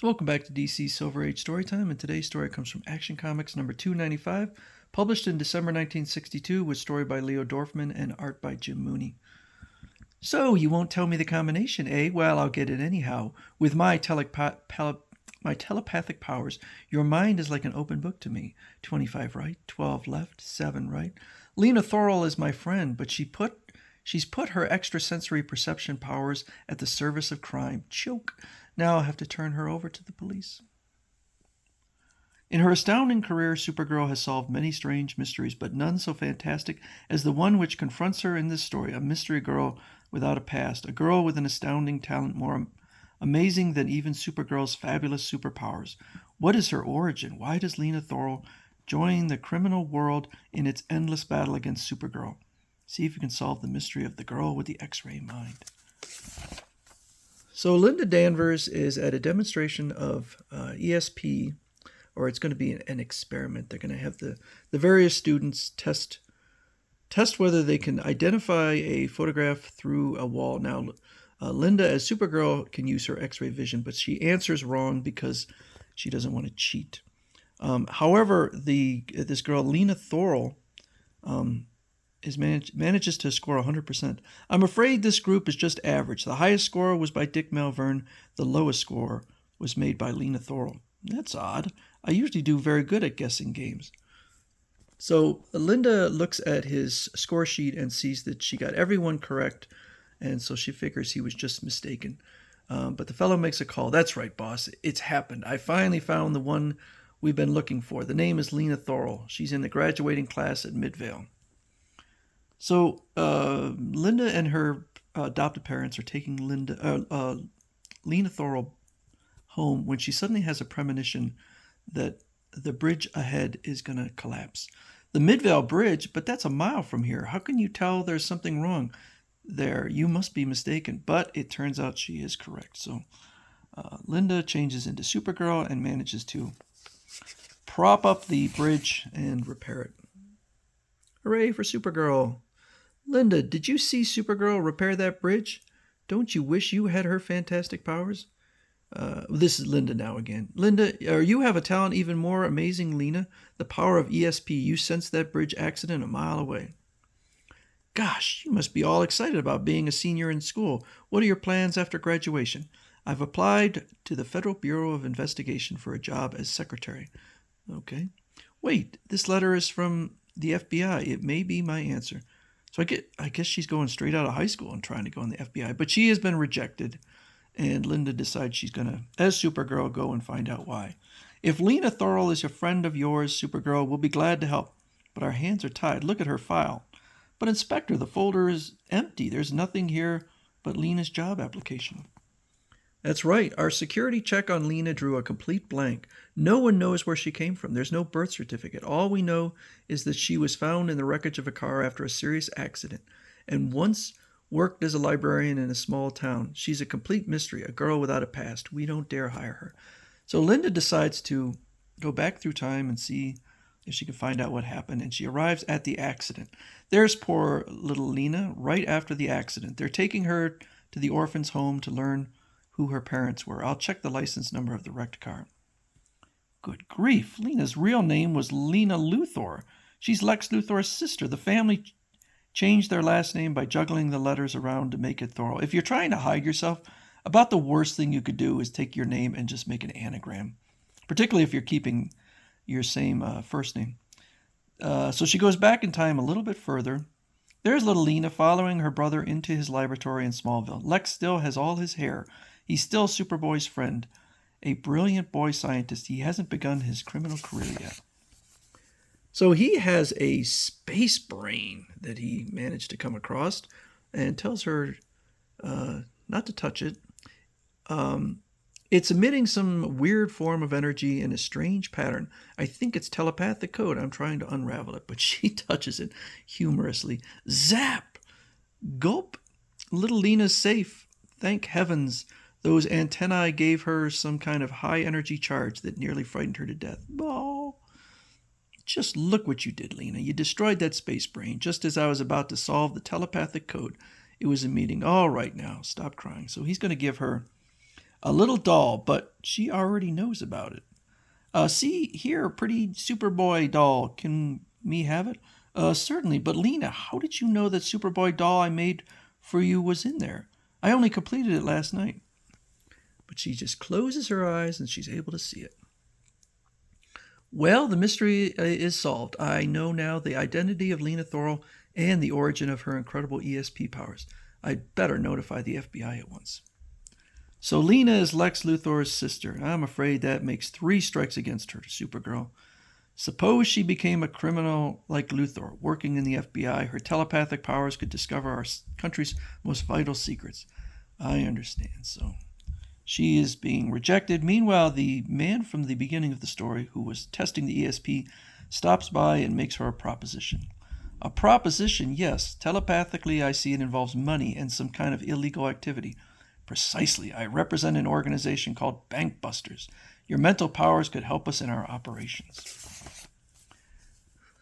So welcome back to DC Silver Age Storytime, and today's story comes from Action Comics number 295, published in December 1962, with story by Leo Dorfman and art by Jim Mooney. So, you won't tell me the combination, eh? Well, I'll get it anyhow. With my telepathic powers, your mind is like an open book to me. 25 right, 12 left, 7 right. Lena Thorell is my friend, but she's put her extrasensory perception powers at the service of crime. Choke. Now I'll have to turn her over to the police. In her astounding career, Supergirl has solved many strange mysteries, but none so fantastic as the one which confronts her in this story, a mystery girl without a past, a girl with an astounding talent more amazing than even Supergirl's fabulous superpowers. What is her origin? Why does Lena Thorell join the criminal world in its endless battle against Supergirl? See if you can solve the mystery of the girl with the X-ray mind. So Linda Danvers is at a demonstration of ESP, or it's going to be an experiment. They're going to have the various students test whether they can identify a photograph through a wall. Now, Linda, as Supergirl, can use her X-ray vision, but she answers wrong because she doesn't want to cheat. However, this girl, Lena Thorell, manages to score 100%. I'm afraid this group is just average. The highest score was by Dick Malvern. The lowest score was made by Lena Thorell. That's odd. I usually do very good at guessing games. So Linda looks at his score sheet and sees that she got everyone correct, and so she figures he was just mistaken. But the fellow makes a call. That's right, boss. It's happened. I finally found the one we've been looking for. The name is Lena Thorell. She's in the graduating class at Midvale. So Linda and her adopted parents are taking Lena Thorell home when she suddenly has a premonition that the bridge ahead is going to collapse. The Midvale Bridge, but that's a mile from here. How can you tell there's something wrong there? You must be mistaken. But it turns out she is correct. So Linda changes into Supergirl and manages to prop up the bridge and repair it. Hooray for Supergirl! Linda, did you see Supergirl repair that bridge? Don't you wish you had her fantastic powers? This is Linda now again. Linda, you have a talent even more amazing, Lena. The power of ESP. You sensed that bridge accident a mile away. Gosh, you must be all excited about being a senior in school. What are your plans after graduation? I've applied to the Federal Bureau of Investigation for a job as secretary. Okay. Wait, this letter is from the FBI. It may be my answer. So I guess she's going straight out of high school and trying to go in the FBI. But she has been rejected, and Linda decides she's going to, as Supergirl, go and find out why. If Lena Thorell is a friend of yours, Supergirl, we'll be glad to help. But our hands are tied. Look at her file. But Inspector, the folder is empty. There's nothing here but Lena's job application. That's right. Our security check on Lena drew a complete blank. No one knows where she came from. There's no birth certificate. All we know is that she was found in the wreckage of a car after a serious accident, and once worked as a librarian in a small town. She's a complete mystery, a girl without a past. We don't dare hire her. So Linda decides to go back through time and see if she can find out what happened, and she arrives at the accident. There's poor little Lena right after the accident. They're taking her to the orphan's home to learn who her parents were. I'll check the license number of the wrecked car. Good grief, Lena's real name was Lena Luthor. She's Lex Luthor's sister. The family changed their last name by juggling the letters around to make it Thorell. If you're trying to hide yourself, about the worst thing you could do is take your name and just make an anagram, particularly if you're keeping your same first name. So she goes back in time a little bit further. There's little Lena following her brother into his laboratory in Smallville. Lex still has all his hair. He's still Superboy's friend, a brilliant boy scientist. He hasn't begun his criminal career yet. So he has a space brain that he managed to come across and tells her not to touch it. It's emitting some weird form of energy in a strange pattern. I think it's telepathic code. I'm trying to unravel it, but she touches it humorously. Zap! Gulp! Little Lena's safe. Thank heavens. Those antennae gave her some kind of high-energy charge that nearly frightened her to death. Oh, just look what you did, Lena. You destroyed that space brain just as I was about to solve the telepathic code. It was a meeting. All right now, stop crying. So he's going to give her A little doll, but she already knows about it. See here, pretty Superboy doll. Can me have it? Certainly, but Lena, how did you know that Superboy doll I made for you was in there? I only completed it last night. But she just closes her eyes and she's able to see it. Well, the mystery is solved. I know now the identity of Lena Thorl and the origin of her incredible ESP powers. I'd better notify the FBI at once. So Lena is Lex Luthor's sister. I'm afraid that makes 3 strikes against her, Supergirl. Suppose she became a criminal like Luthor, working in the FBI. Her telepathic powers could discover our country's most vital secrets. I understand, so she is being rejected. Meanwhile, the man from the beginning of the story, who was testing the ESP, stops by and makes her a proposition. A proposition, yes. Telepathically, I see it involves money and some kind of illegal activity. Precisely. I represent an organization called Bank Busters. Your mental powers could help us in our operations.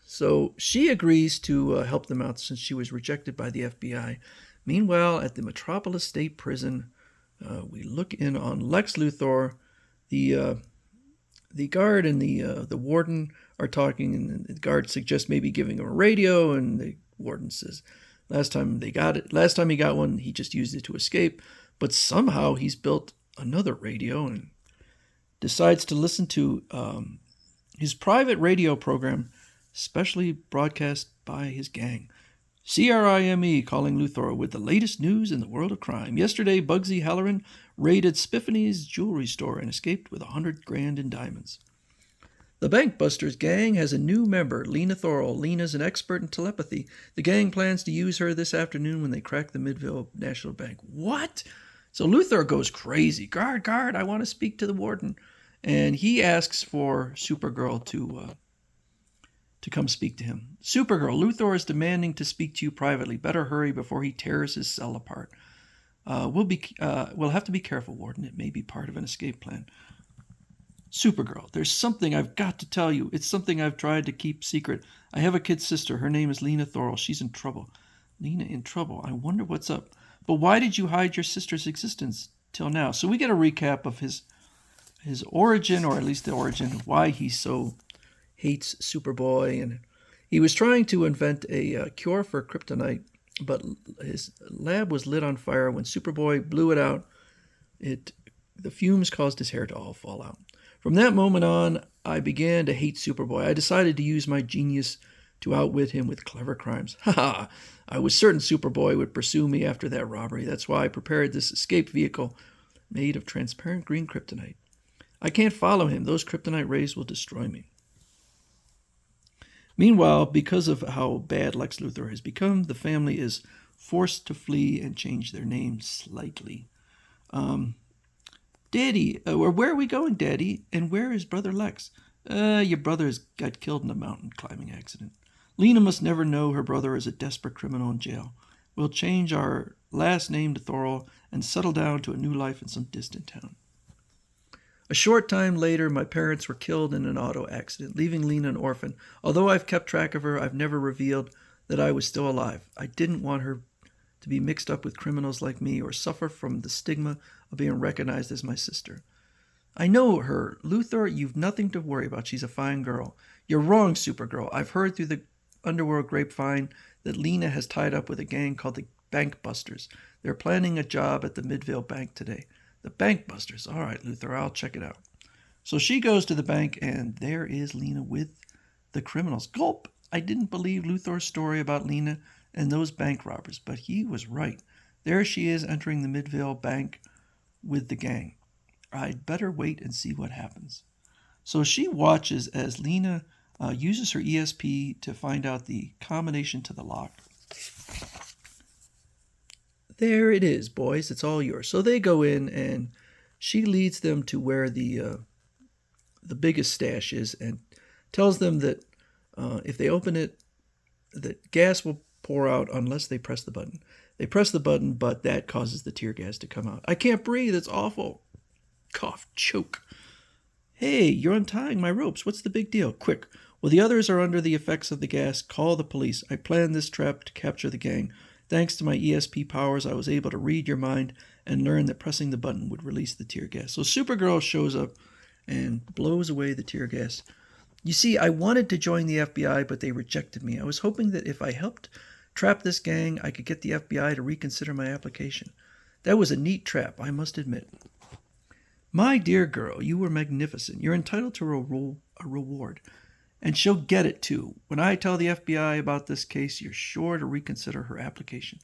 So she agrees to help them out since she was rejected by the FBI. Meanwhile, at the Metropolis State Prison, we look in on Lex Luthor. The guard and the warden are talking, and the guard suggests maybe giving him a radio, and the warden says last time he got one, he just used it to escape. But somehow he's built another radio and decides to listen to his private radio program, specially broadcast by his gang. CRIME calling Luthor with the latest news in the world of crime. Yesterday, Bugsy Halloran raided Spiffany's jewelry store and escaped with $100,000 in diamonds. The Bank Busters gang has a new member, Lena Thorl. Lena's an expert in telepathy. The gang plans to use her this afternoon when they crack the Midville National Bank. What? So Luthor goes crazy. Guard, I want to speak to the warden. And he asks for Supergirl to come speak to him. Supergirl, Luthor is demanding to speak to you privately. Better hurry before he tears his cell apart. We'll have to be careful, Warden. It may be part of an escape plan. Supergirl, there's something I've got to tell you. It's something I've tried to keep secret. I have a kid sister. Her name is Lena Thorl. She's in trouble. Lena in trouble. I wonder what's up. But why did you hide your sister's existence till now? So we get a recap of his origin, or at least the origin of why he so hates Superboy. And he was trying to invent a cure for kryptonite, but his lab was lit on fire. When Superboy blew it out, the fumes caused his hair to all fall out. From that moment on, I began to hate Superboy. I decided to use my genius to outwit him with clever crimes. Ha! I was certain Superboy would pursue me after that robbery. That's why I prepared this escape vehicle made of transparent green kryptonite. I can't follow him. Those kryptonite rays will destroy me. Meanwhile, because of how bad Lex Luthor has become, the family is forced to flee and change their name slightly. Daddy, where are we going, Daddy? And where is Brother Lex? Your brother got killed in a mountain climbing accident. Lena must never know her brother is a desperate criminal in jail. We'll change our last name to Thorl and settle down to a new life in some distant town. A short time later, my parents were killed in an auto accident, leaving Lena an orphan. Although I've kept track of her, I've never revealed that I was still alive. I didn't want her to be mixed up with criminals like me or suffer from the stigma of being recognized as my sister. I know her. Luthor, you've nothing to worry about. She's a fine girl. You're wrong, Supergirl. I've heard through the underworld grapevine that Lena has tied up with a gang called the Bank Busters. They're planning a job at the Midvale Bank today. The Bank Busters. All right, Luthor, I'll check it out. So she goes to the bank, and there is Lena with the criminals. Gulp! I didn't believe Luthor's story about Lena and those bank robbers, but he was right. There she is entering the Midvale Bank with the gang. I'd better wait and see what happens. So she watches as Lena uses her ESP to find out the combination to the lock. There it is, boys. It's all yours. So they go in, and she leads them to where the biggest stash is, and tells them that if they open it, that gas will pour out unless they press the button. They press the button, but that causes the tear gas to come out. I can't breathe. It's awful. Cough, choke. Hey, you're untying my ropes. What's the big deal? Quick. While the others are under the effects of the gas, call the police. I planned this trap to capture the gang. Thanks to my ESP powers, I was able to read your mind and learned that pressing the button would release the tear gas. So Supergirl shows up and blows away the tear gas. You see, I wanted to join the FBI, but they rejected me. I was hoping that if I helped trap this gang, I could get the FBI to reconsider my application. That was a neat trap, I must admit. My dear girl, you were magnificent. You're entitled to a reward. And she'll get it, too. When I tell the FBI about this case, you're sure to reconsider her application.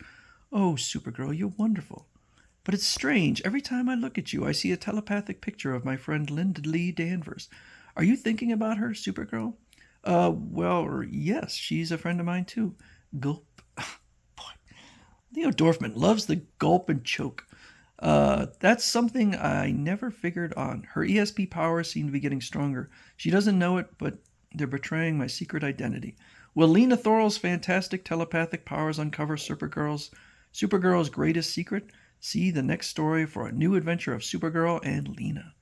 Oh, Supergirl, you're wonderful. But it's strange. Every time I look at you, I see a telepathic picture of my friend Linda Lee Danvers. Are you thinking about her, Supergirl? Well, yes, she's a friend of mine, too. Gulp. Boy, Leo Dorfman loves the gulp and choke. That's something I never figured on. Her ESP powers seem to be getting stronger. She doesn't know it, but they're betraying my secret identity. Will Lena Thorle's fantastic telepathic powers uncover Supergirl's greatest secret? See the next story for a new adventure of Supergirl and Lena.